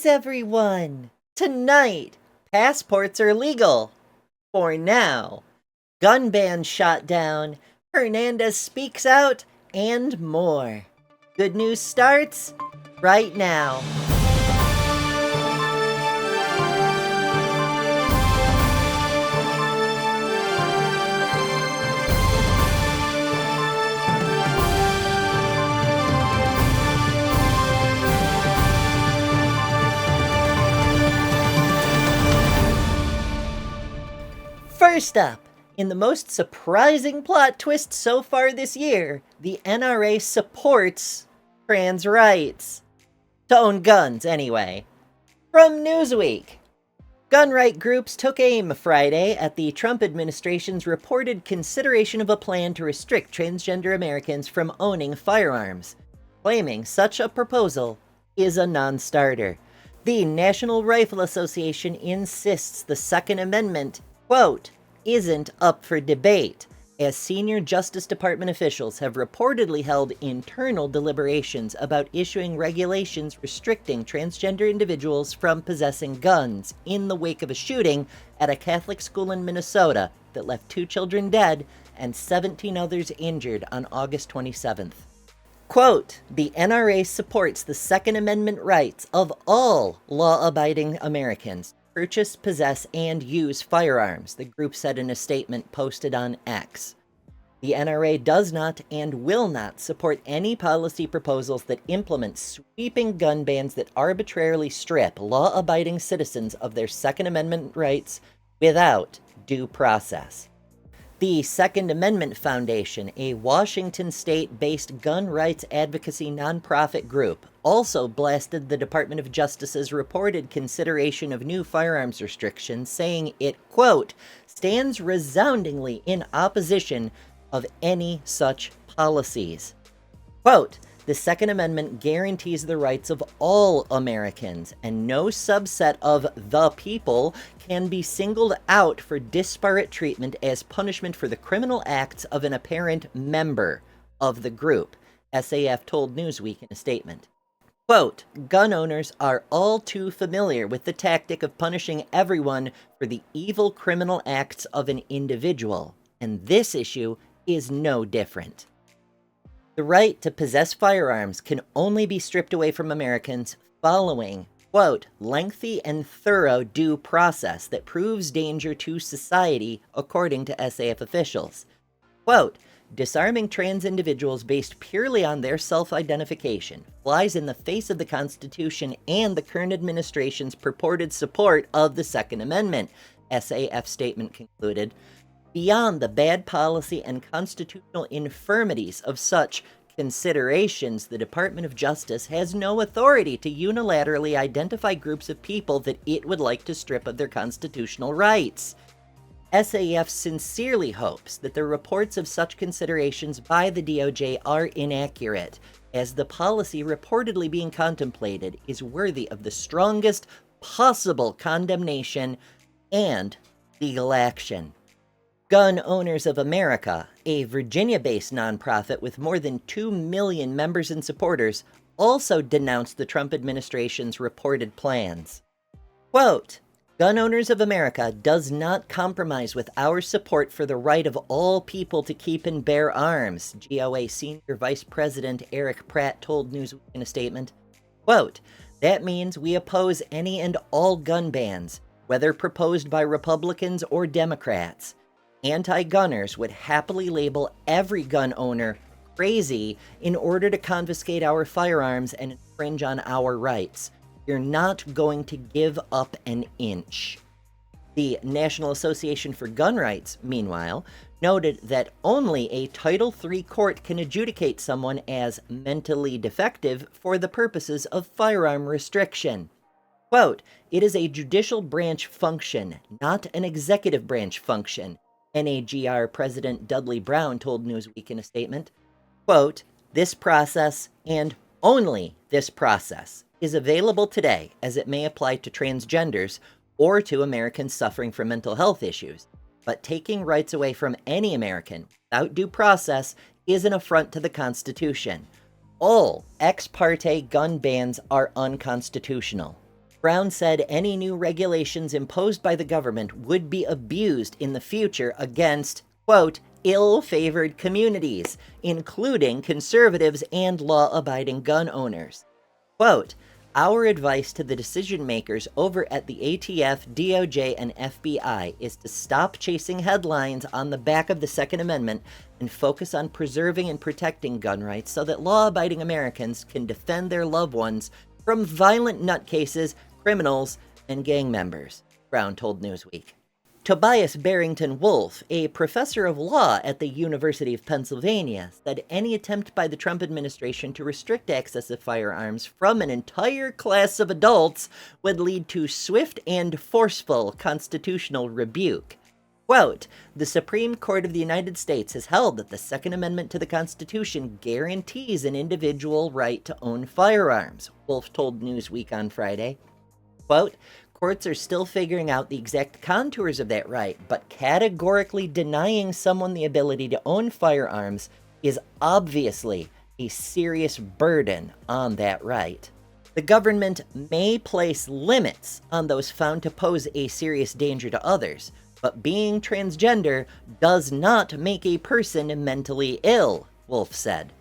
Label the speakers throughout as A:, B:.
A: news, everyone! Tonight, passports are legal. For now. Gun ban shot down, Hernandez speaks out, and more. Good news starts right now. First up, in the most surprising plot twist so far this year, the NRA supports trans rights. To own guns, anyway. From Newsweek. Gun right groups took aim Friday at the Trump administration's reported consideration of a plan to restrict transgender Americans from owning firearms, claiming such a proposal is a non-starter. The National Rifle Association insists the Second Amendment, quote, isn't up for debate, as senior Justice Department officials have reportedly held internal deliberations about issuing regulations restricting transgender individuals from possessing guns in the wake of a shooting at a Catholic school in Minnesota that left 2 children dead and 17 others injured on August 27th. Quote, the NRA supports the Second Amendment rights of all law-abiding Americans purchase, possess, and use firearms, the group said in a statement posted on X. The NRA does not and will not support any policy proposals that implement sweeping gun bans that arbitrarily strip law-abiding citizens of their Second Amendment rights without due process. The Second Amendment Foundation, a Washington state-based gun rights advocacy nonprofit group, also blasted the Department of Justice's reported consideration of new firearms restrictions, saying it, quote, stands resoundingly in opposition of any such policies. Quote, the Second Amendment guarantees the rights of all Americans, and no subset of the people can be singled out for disparate treatment as punishment for the criminal acts of an apparent member of the group, SAF told Newsweek in a statement. Quote, gun owners are all too familiar with the tactic of punishing everyone for the evil criminal acts of an individual, and this issue is no different. The right to possess firearms can only be stripped away from Americans following, quote, lengthy and thorough due process that proves danger to society, according to SAF officials. Quote, disarming trans individuals based purely on their self-identification flies in the face of the Constitution and the current administration's purported support of the Second Amendment, SAF statement concluded. Beyond the bad policy and constitutional infirmities of such considerations, the Department of Justice has no authority to unilaterally identify groups of people that it would like to strip of their constitutional rights. SAF sincerely hopes that the reports of such considerations by the DOJ are inaccurate, as the policy reportedly being contemplated is worthy of the strongest possible condemnation and legal action. Gun Owners of America, a Virginia-based nonprofit with more than 2 million members and supporters, also denounced the Trump administration's reported plans. Quote, Gun Owners of America does not compromise with our support for the right of all people to keep and bear arms, GOA Senior Vice President Eric Pratt told Newsweek in a statement. Quote, that means we oppose any and all gun bans, whether proposed by Republicans or Democrats. Anti-gunners would happily label every gun owner crazy in order to confiscate our firearms and infringe on our rights. You're not going to give up an inch. The National Association for Gun Rights, meanwhile, noted that only a Title III court can adjudicate someone as mentally defective for the purposes of firearm restriction. Quote, it is a judicial branch function, not an executive branch function, NAGR President Dudley Brown told Newsweek in a statement. Quote, this process, and only this process, is available today as it may apply to transgenders or to Americans suffering from mental health issues. But taking rights away from any American without due process is an affront to the Constitution. All ex parte gun bans are unconstitutional. Brown said any new regulations imposed by the government would be abused in the future against, quote, ill-favored communities, including conservatives and law-abiding gun owners. Quote, our advice to the decision makers over at the ATF, DOJ, and FBI is to stop chasing headlines on the back of the Second Amendment and focus on preserving and protecting gun rights so that law-abiding Americans can defend their loved ones from violent nutcases, criminals, and gang members, Brown told Newsweek. Tobias Barrington-Wolff, a professor of law at the University of Pennsylvania, said any attempt by the Trump administration to restrict access to firearms from an entire class of adults would lead to swift and forceful constitutional rebuke. Quote, the Supreme Court of the United States has held that the Second Amendment to the Constitution guarantees an individual right to own firearms, Wolff told Newsweek on Friday. Quote, courts are still figuring out the exact contours of that right, but categorically denying someone the ability to own firearms is obviously a serious burden on that right. The government may place limits on those found to pose a serious danger to others, but being transgender does not make a person mentally ill, Wolff said.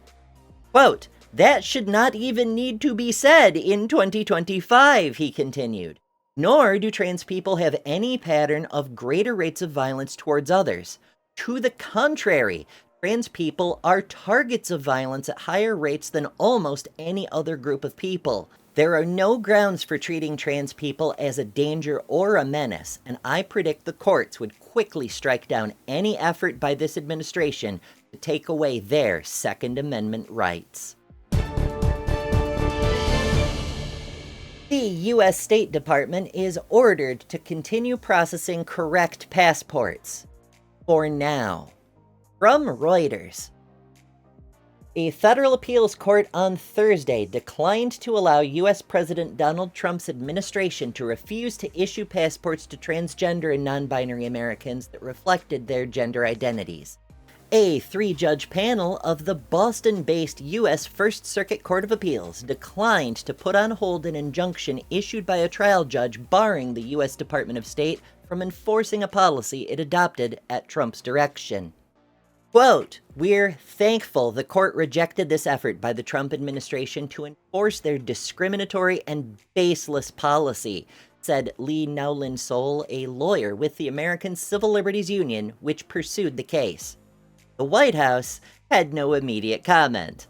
A: Quote, that should not even need to be said in 2025, he continued. Nor do trans people have any pattern of greater rates of violence towards others. To the contrary, trans people are targets of violence at higher rates than almost any other group of people. There are no grounds for treating trans people as a danger or a menace, and I predict the courts would quickly strike down any effort by this administration to take away their Second Amendment rights. The U.S. State Department is ordered to continue processing correct passports. For now. From Reuters. A federal appeals court on Thursday declined to allow U.S. President Donald Trump's administration to refuse to issue passports to transgender and non-binary Americans that reflected their gender identities. A three-judge panel of the Boston-based U.S. First Circuit Court of Appeals declined to put on hold an injunction issued by a trial judge barring the U.S. Department of State from enforcing a policy it adopted at Trump's direction. Quote, we're thankful the court rejected this effort by the Trump administration to enforce their discriminatory and baseless policy, said Lee Nowlin Soul, a lawyer with the American Civil Liberties Union, which pursued the case. The White House had no immediate comment.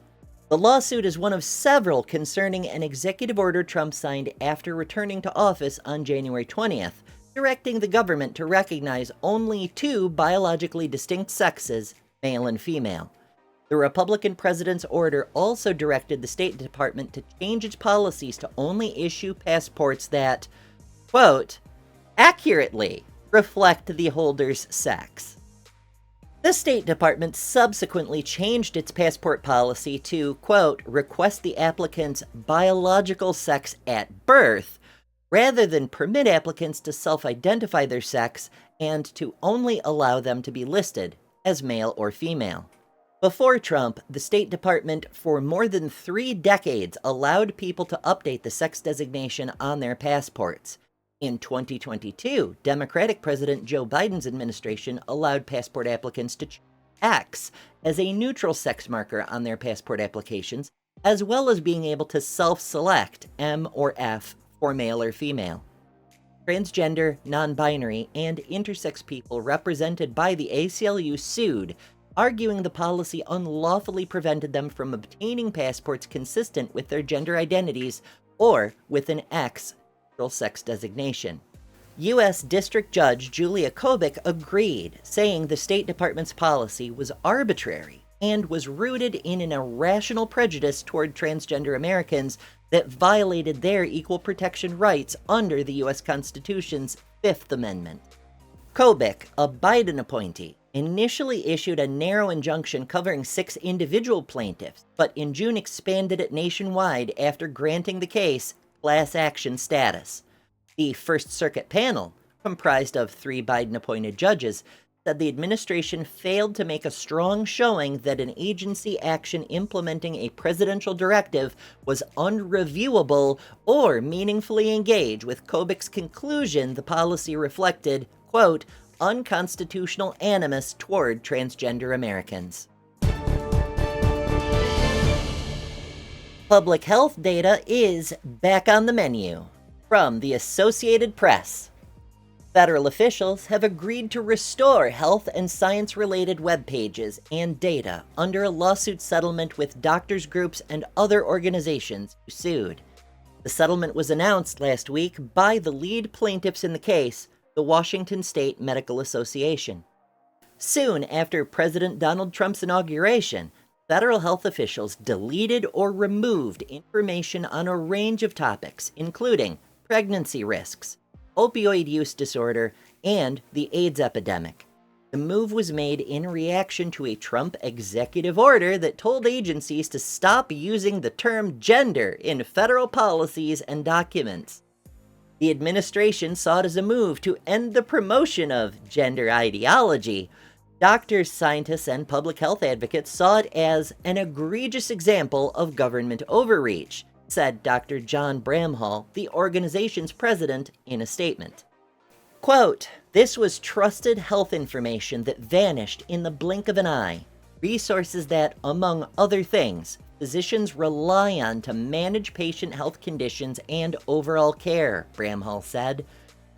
A: The lawsuit is one of several concerning an executive order Trump signed after returning to office on January 20th, directing the government to recognize only two biologically distinct sexes, male and female. The Republican president's order also directed the State Department to change its policies to only issue passports that, quote, accurately reflect the holder's sex. The State Department subsequently changed its passport policy to, quote, request the applicant's biological sex at birth, rather than permit applicants to self-identify their sex and to only allow them to be listed as male or female. Before Trump, the State Department for more than 3 decades allowed people to update the sex designation on their passports. In 2022, Democratic President Joe Biden's administration allowed passport applicants to choose X as a neutral sex marker on their passport applications, as well as being able to self-select M or F for male or female. Transgender, non-binary, and intersex people represented by the ACLU sued, arguing the policy unlawfully prevented them from obtaining passports consistent with their gender identities or with an X sex designation. U.S. District Judge Julia Kobik agreed, saying the State Department's policy was arbitrary and was rooted in an irrational prejudice toward transgender Americans that violated their equal protection rights under the U.S. Constitution's Fifth Amendment. Kobik, a Biden appointee, initially issued a narrow injunction covering 6 individual plaintiffs, but in June expanded it nationwide after granting the case class action status. The First Circuit panel, comprised of 3 Biden-appointed judges, said the administration failed to make a strong showing that an agency action implementing a presidential directive was unreviewable or meaningfully engage with Kobik's conclusion the policy reflected, quote, unconstitutional animus toward transgender Americans. Public health data is back on the menu. From the Associated Press. Federal officials have agreed to restore health and science-related web pages and data under a lawsuit settlement with doctors' groups and other organizations who sued. The settlement was announced last week by the lead plaintiffs in the case, the Washington State Medical Association. Soon after President Donald Trump's inauguration, federal health officials deleted or removed information on a range of topics, including pregnancy risks, opioid use disorder, and the AIDS epidemic. The move was made in reaction to a Trump executive order that told agencies to stop using the term gender in federal policies and documents. The administration saw it as a move to end the promotion of gender ideology. Doctors, scientists, and public health advocates saw it as an egregious example of government overreach, said Dr. John Bramhall, the organization's president, in a statement. Quote, this was trusted health information that vanished in the blink of an eye. Resources that, among other things, physicians rely on to manage patient health conditions and overall care, Bramhall said.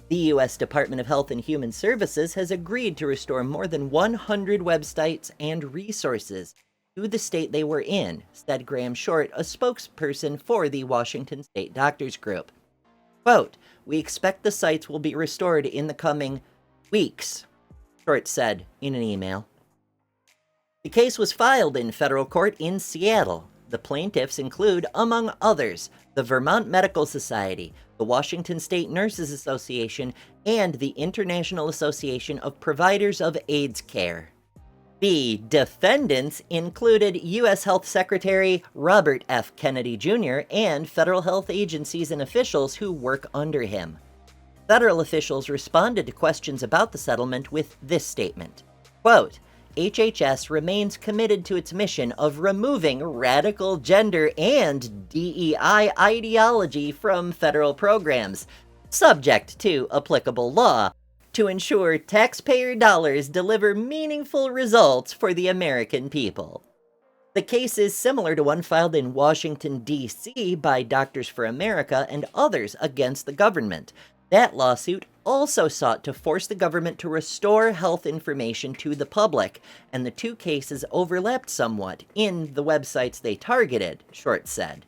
A: The U.S. Department of Health and Human Services has agreed to restore more than 100 websites and resources to the state they were in, said Graham Short, a spokesperson for the Washington State Doctors Group. Quote, we expect the sites will be restored in the coming weeks, Short said in an email. The case was filed in federal court in Seattle. The plaintiffs include, among others, the Vermont Medical Society, the Washington State Nurses Association, and the International Association of Providers of AIDS Care. The defendants included U.S. Health Secretary Robert F. Kennedy Jr. and federal health agencies and officials who work under him. Federal officials responded to questions about the settlement with this statement, quote, HHS remains committed to its mission of removing radical gender and DEI ideology from federal programs, subject to applicable law, to ensure taxpayer dollars deliver meaningful results for the American people. The case is similar to one filed in Washington, D.C. by Doctors for America and others against the government. That lawsuit also sought to force the government to restore health information to the public, and the two cases overlapped somewhat in the websites they targeted, Short said.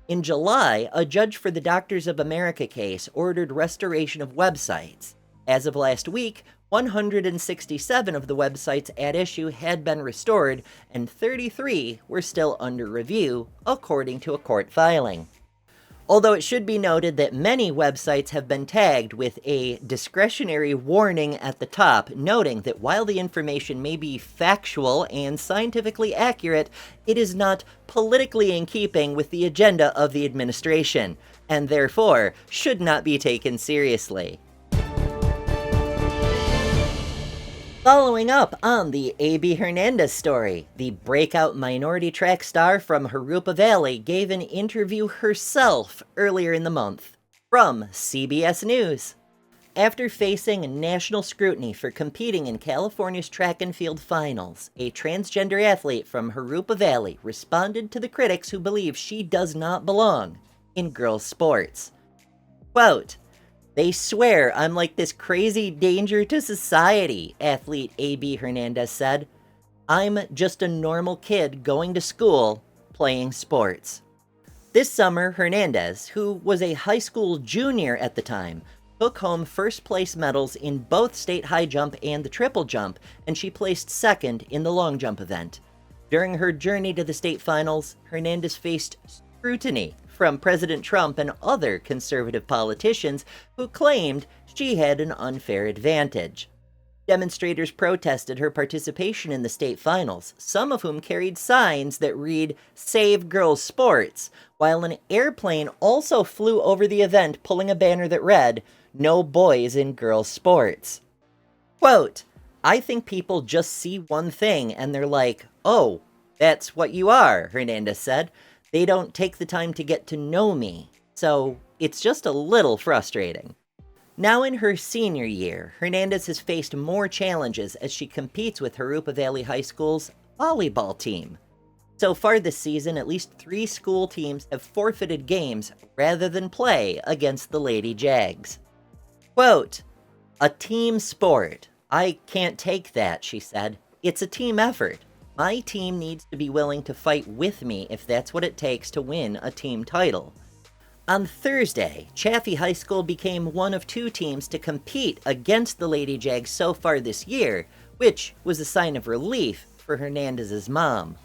A: In July, a judge for the Doctors of America case ordered restoration of websites. As of last week, 167 of the websites at issue had been restored, and 33 were still under review, according to a court filing. Although it should be noted that many websites have been tagged with a discretionary warning at the top, noting that while the information may be factual and scientifically accurate, it is not politically in keeping with the agenda of the administration, and therefore should not be taken seriously. Following up on the A.B. Hernandez story, the breakout minority track star from Jurupa Valley gave an interview herself earlier in the month. From CBS News. After facing national scrutiny for competing in California's track and field finals, a transgender athlete from Jurupa Valley responded to the critics who believe she does not belong in girls' sports. Quote, they swear I'm like this crazy danger to society, athlete A.B. Hernandez said. I'm just a normal kid going to school, playing sports. This summer, Hernandez, who was a high school junior at the time, took home first-place medals in both state high jump and the triple jump, and she placed second in the long jump event. During her journey to the state finals, Hernandez faced scrutiny from President Trump and other conservative politicians who claimed she had an unfair advantage. Demonstrators protested her participation in the state finals, some of whom carried signs that read, "Save Girls Sports," while an airplane also flew over the event pulling a banner that read, "No boys in girls sports." Quote, I think people just see one thing and they're like, oh, that's what you are, Hernandez said. They don't take the time to get to know me. So it's just a little frustrating. Now in her senior year, Hernandez has faced more challenges as she competes with Jurupa Valley High School's volleyball team. So far this season, at least 3 school teams have forfeited games rather than play against the Lady Jags. Quote, "A team sport. I can't take that," she said. "It's a team effort. My team needs to be willing to fight with me if that's what it takes to win a team title." On Thursday, Chaffee High School became one of 2 teams to compete against the Lady Jags so far this year, which was a sign of relief for Hernandez's mom.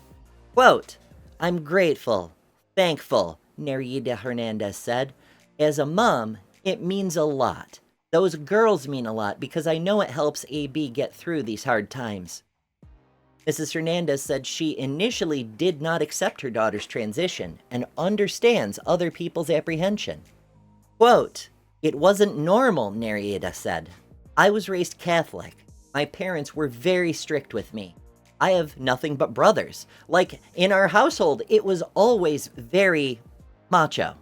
A: Quote, "I'm grateful, thankful," Nereida Hernandez said. "As a mom, it means a lot. Those girls mean a lot because I know it helps AB get through these hard times." Mrs. Hernandez said she initially did not accept her daughter's transition and understands other people's apprehension. Quote, "It wasn't normal," Nereida said. "I was raised Catholic. My parents were very strict with me. I have nothing but brothers. Like, in our household, it was always very macho."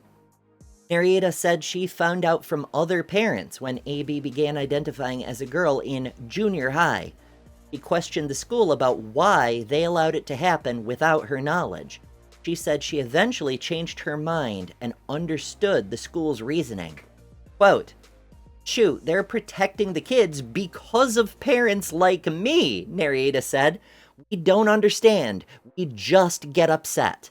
A: Nereida said she found out from other parents when AB began identifying as a girl in junior high. She questioned the school about why they allowed it to happen without her knowledge. She said she eventually changed her mind and understood the school's reasoning. Quote, "Shoot, they're protecting the kids because of parents like me," Nereida said. "We don't understand. We just get upset."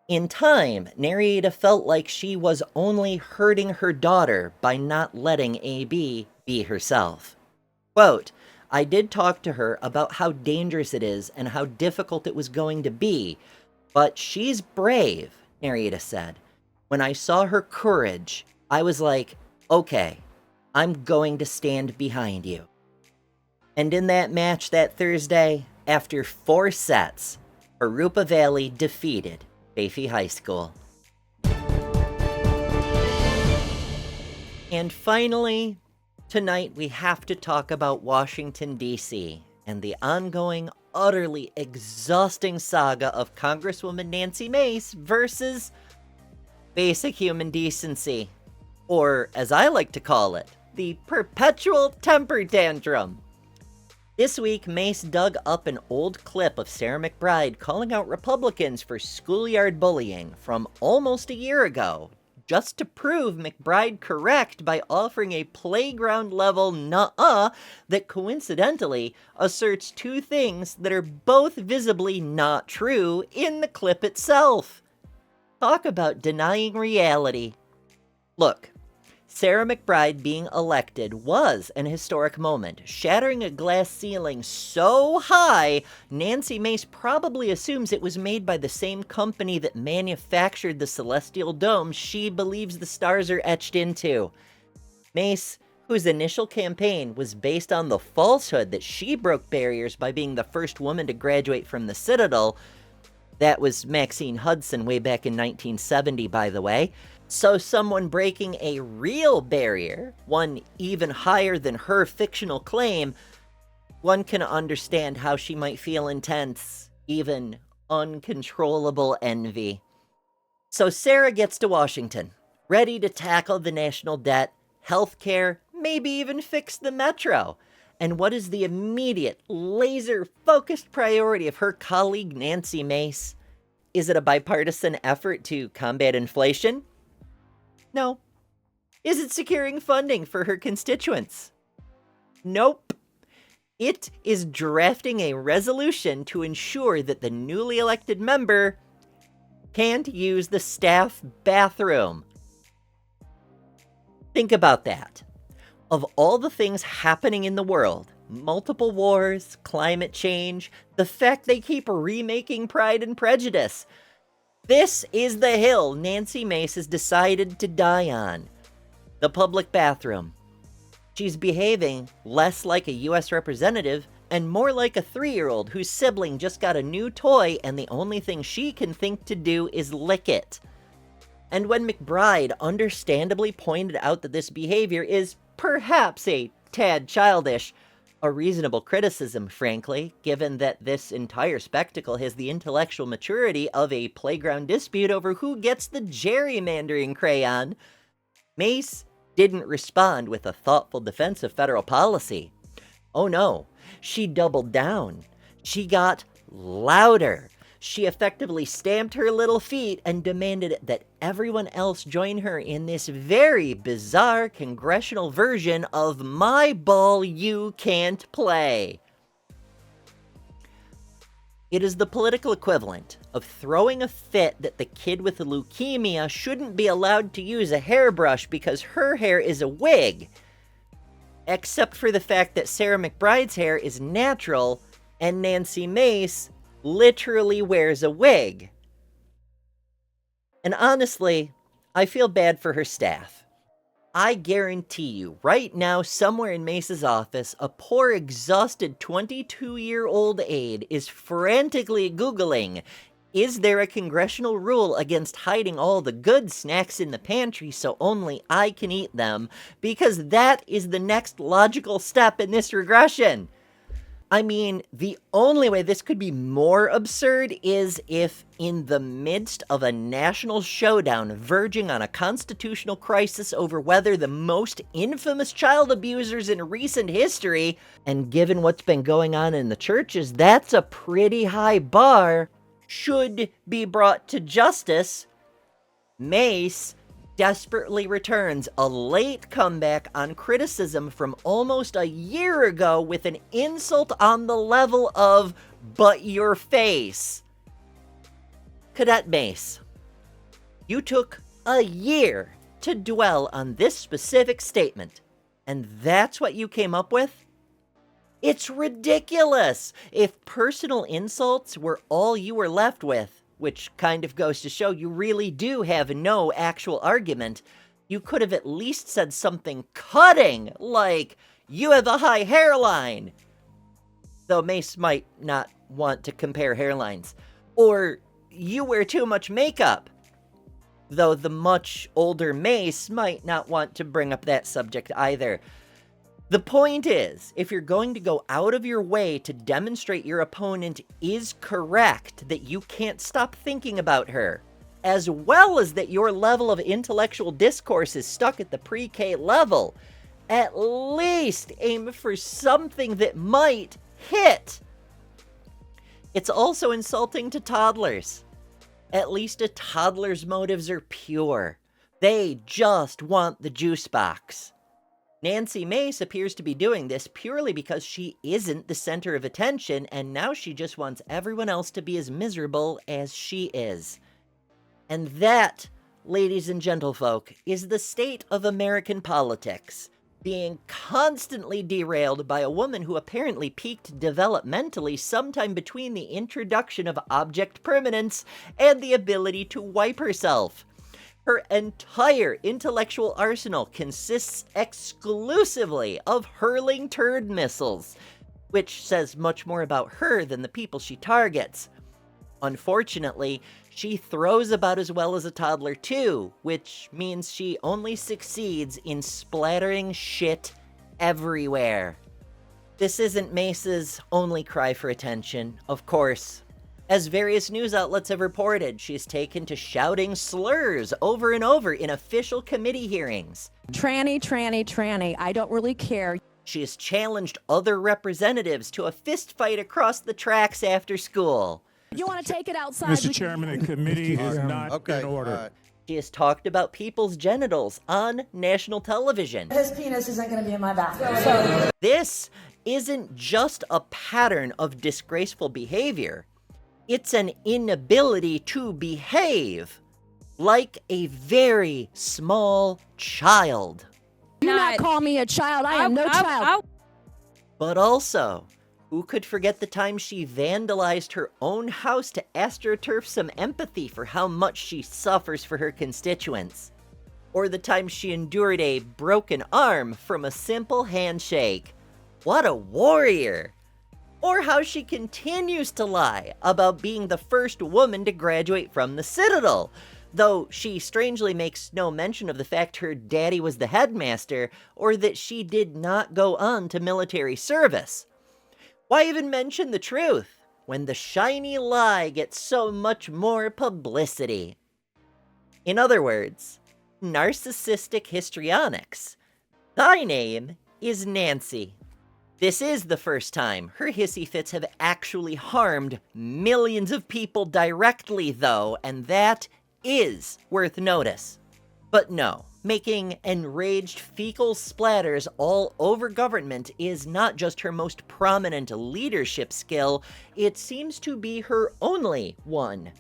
A: In time, Nereida felt like she was only hurting her daughter by not letting AB be herself. Quote, "I did talk to her about how dangerous it is and how difficult it was going to be, but she's brave," Nereida said. "When I saw her courage, I was like, okay, I'm going to stand behind you." And in that match that Thursday, after 4 sets, Jurupa Valley defeated Chaffee High School. And finally, tonight we have to talk about Washington, D.C. and the ongoing, utterly exhausting saga of Congresswoman Nancy Mace versus basic human decency. Or, as I like to call it, the perpetual temper tantrum. This week, Mace dug up an old clip of Sarah McBride calling out Republicans for schoolyard bullying from almost a year ago, just to prove McBride correct by offering a playground-level nuh-uh that coincidentally asserts 2 things that are both visibly not true in the clip itself. Talk about denying reality. Look, Sarah McBride being elected was an historic moment, shattering a glass ceiling so high, Nancy Mace probably assumes it was made by the same company that manufactured the celestial dome she believes the stars are etched into. Mace, whose initial campaign was based on the falsehood that she broke barriers by being the first woman to graduate from the Citadel, that was Maxine Hudson way back in 1970, by the way. So someone breaking a real barrier, one even higher than her fictional claim, one can understand how she might feel intense, even uncontrollable envy. So Sarah gets to Washington, ready to tackle the national debt, healthcare, maybe even fix the metro. And what is the immediate, laser-focused priority of her colleague Nancy Mace? Is it a bipartisan effort to combat inflation? No. Is it securing funding for her constituents? Nope. It is drafting a resolution to ensure that the newly elected member can't use the staff bathroom. Think about that. Of all the things happening in the world, multiple wars, climate change, the fact they keep remaking Pride and Prejudice, this is the hill Nancy Mace has decided to die on. The public bathroom. She's behaving less like a U.S. representative and more like a 3-year-old whose sibling just got a new toy and the only thing she can think to do is lick it. And when McBride understandably pointed out that this behavior is perhaps a tad childish, A reasonable criticism, frankly, given that this entire spectacle has the intellectual maturity of a playground dispute over who gets the gerrymandering crayon. Mace didn't respond with a thoughtful defense of federal policy. Oh no, she doubled down. She got louder. She effectively stamped her little feet and demanded that everyone else join her in this very bizarre congressional version of My Ball You Can't Play. It is the political equivalent of throwing a fit that the kid with leukemia shouldn't be allowed to use a hairbrush because her hair is a wig. Except for the fact that Sarah McBride's hair is natural and Nancy Mace literally wears a wig. And honestly, I feel bad for her staff. I guarantee you, right now, somewhere in Mace's office, a poor, exhausted 22-year-old aide is frantically Googling, is there a congressional rule against hiding all the good snacks in the pantry so only I can eat them? Because that is the next logical step in this regression. I mean, the only way this could be more absurd is if, in the midst of a national showdown verging on a constitutional crisis over whether the most infamous child abusers in recent history, and given what's been going on in the churches, that's a pretty high bar, should be brought to justice, Mace desperately returns a late comeback on criticism from almost a year ago with an insult on the level of, "but your face." Cadet Mace, you took a year to dwell on this specific statement, and that's what you came up with? It's ridiculous! If personal insults were all you were left with, which kind of goes to show you really do have no actual argument, you could have at least said something cutting, like, "You have a high hairline." Though Mace might not want to compare hairlines. Or, "You wear too much makeup." Though the much older Mace might not want to bring up that subject either. The point is, if you're going to go out of your way to demonstrate your opponent is correct, that you can't stop thinking about her, as well as that your level of intellectual discourse is stuck at the pre-K level, at least aim for something that might hit. It's also insulting to toddlers. At least a toddler's motives are pure. They just want the juice box. Nancy Mace appears to be doing this purely because she isn't the center of attention, and now she just wants everyone else to be as miserable as she is. And that, ladies and gentlefolk, is the state of American politics, being constantly derailed by a woman who apparently peaked developmentally sometime between the introduction of object permanence and the ability to wipe herself. Her entire intellectual arsenal consists exclusively of hurling turd missiles, which says much more about her than the people she targets. Unfortunately, she throws about as well as a toddler too, which means she only succeeds in splattering shit everywhere. This isn't Mace's only cry for attention, of course. As various news outlets have reported, she's taken to shouting slurs over and over in official committee hearings.
B: Tranny, tranny, tranny, I don't really care.
A: She has challenged other representatives to a fist fight across the tracks after school.
B: You want to take it outside?
C: Mr. Chairman, the committee is not in order.
A: She has talked about people's genitals on national television.
D: His penis isn't going to be in my bathroom. So.
A: This isn't just a pattern of disgraceful behavior. It's an inability to behave like a very small child.
B: Do not call me a child. I am no child.
A: But also, who could forget the time she vandalized her own house to astroturf some empathy for how much she suffers for her constituents? Or the time she endured a broken arm from a simple handshake? What a warrior! Or how she continues to lie about being the first woman to graduate from the Citadel, though she strangely makes no mention of the fact her daddy was the headmaster, or that she did not go on to military service. Why even mention the truth when the shiny lie gets so much more publicity? In other words, narcissistic histrionics. Thy name is Nancy. This is the first time her hissy fits have actually harmed millions of people directly, though, and that is worth notice. But no, making enraged fecal splatters all over government is not just her most prominent leadership skill, it seems to be her only one.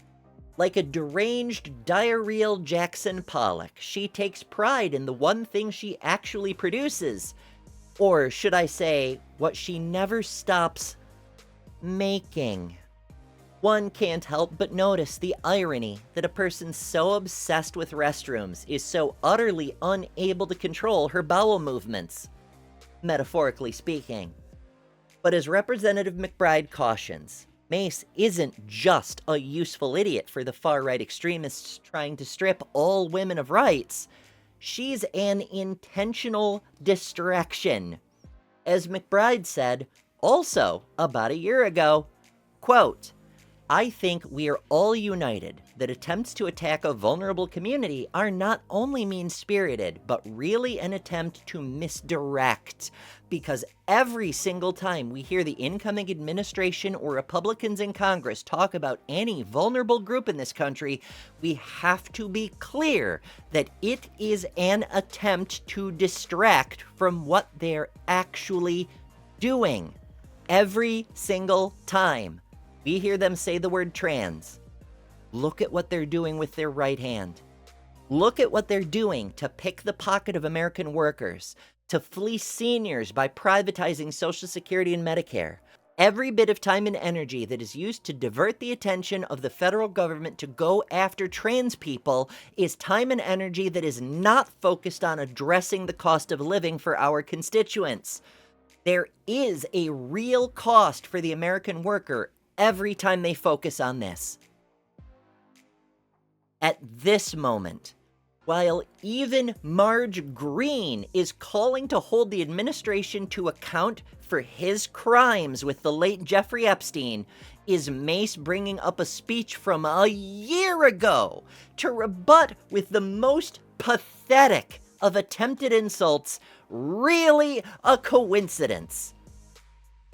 A: Like a deranged diarrheal Jackson Pollock, she takes pride in the one thing she actually produces. Or should I say, what she never stops making. One can't help but notice the irony that a person so obsessed with restrooms is so utterly unable to control her bowel movements, metaphorically speaking. But as Representative McBride cautions, Mace isn't just a useful idiot for the far-right extremists trying to strip all women of rights. She's an intentional distraction. As McBride said, also about a year ago, quote, "I think we are all united that attempts to attack a vulnerable community are not only mean-spirited, but really an attempt to misdirect. Because every single time we hear the incoming administration or Republicans in Congress talk about any vulnerable group in this country, we have to be clear that it is an attempt to distract from what they're actually doing. Every single time we hear them say the word trans, look at what they're doing with their right hand. Look at what they're doing to pick the pocket of American workers, to fleece seniors by privatizing Social Security and Medicare. Every bit of time and energy that is used to divert the attention of the federal government to go after trans people is time and energy that is not focused on addressing the cost of living for our constituents. There is a real cost for the American worker every time they focus on this. At this moment, while even Marge Green is calling to hold the administration to account for his crimes with the late Jeffrey Epstein, is Mace bringing up a speech from a year ago to rebut with the most pathetic of attempted insults really a coincidence?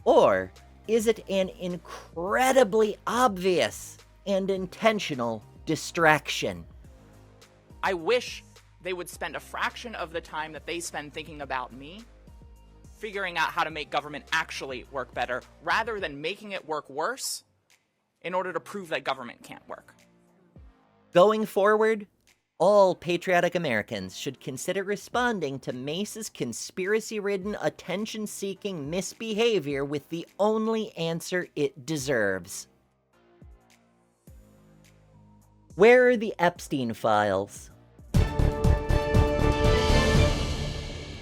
A: Or is it an incredibly obvious and intentional distraction?
E: I wish they would spend a fraction of the time that they spend thinking about me, figuring out how to make government actually work better, rather than making it work worse in order to prove that government can't work.
A: Going forward, all patriotic Americans should consider responding to Mace's conspiracy-ridden, attention-seeking misbehavior with the only answer it deserves. Where are the Epstein files?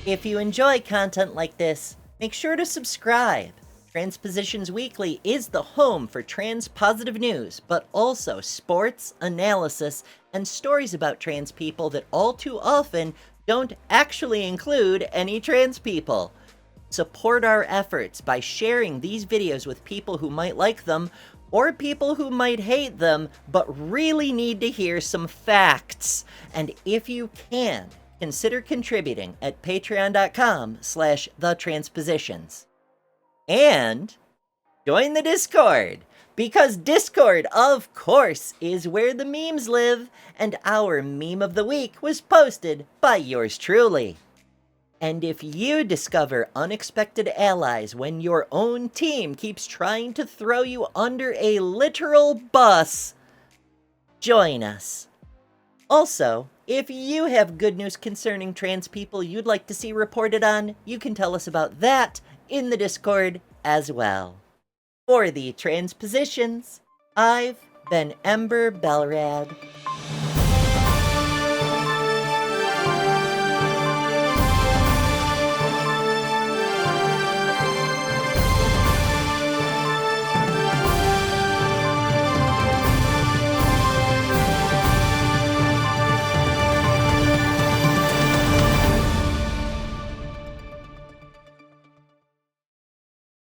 A: If you enjoy content like this, make sure to subscribe. Transpositions Weekly is the home for trans-positive news, but also sports, analysis, and stories about trans people that all too often don't actually include any trans people. Support our efforts by sharing these videos with people who might like them, or people who might hate them, but really need to hear some facts. And if you can, consider contributing at patreon.com/thetranspositions. And join the Discord, because Discord, of course, is where the memes live, and our meme of the week was posted by yours truly. And if you discover unexpected allies when your own team keeps trying to throw you under a literal bus, join us. Also, if you have good news concerning trans people you'd like to see reported on, you can tell us about that in the Discord as well. For the Transpositions, I've been Ember Belrad.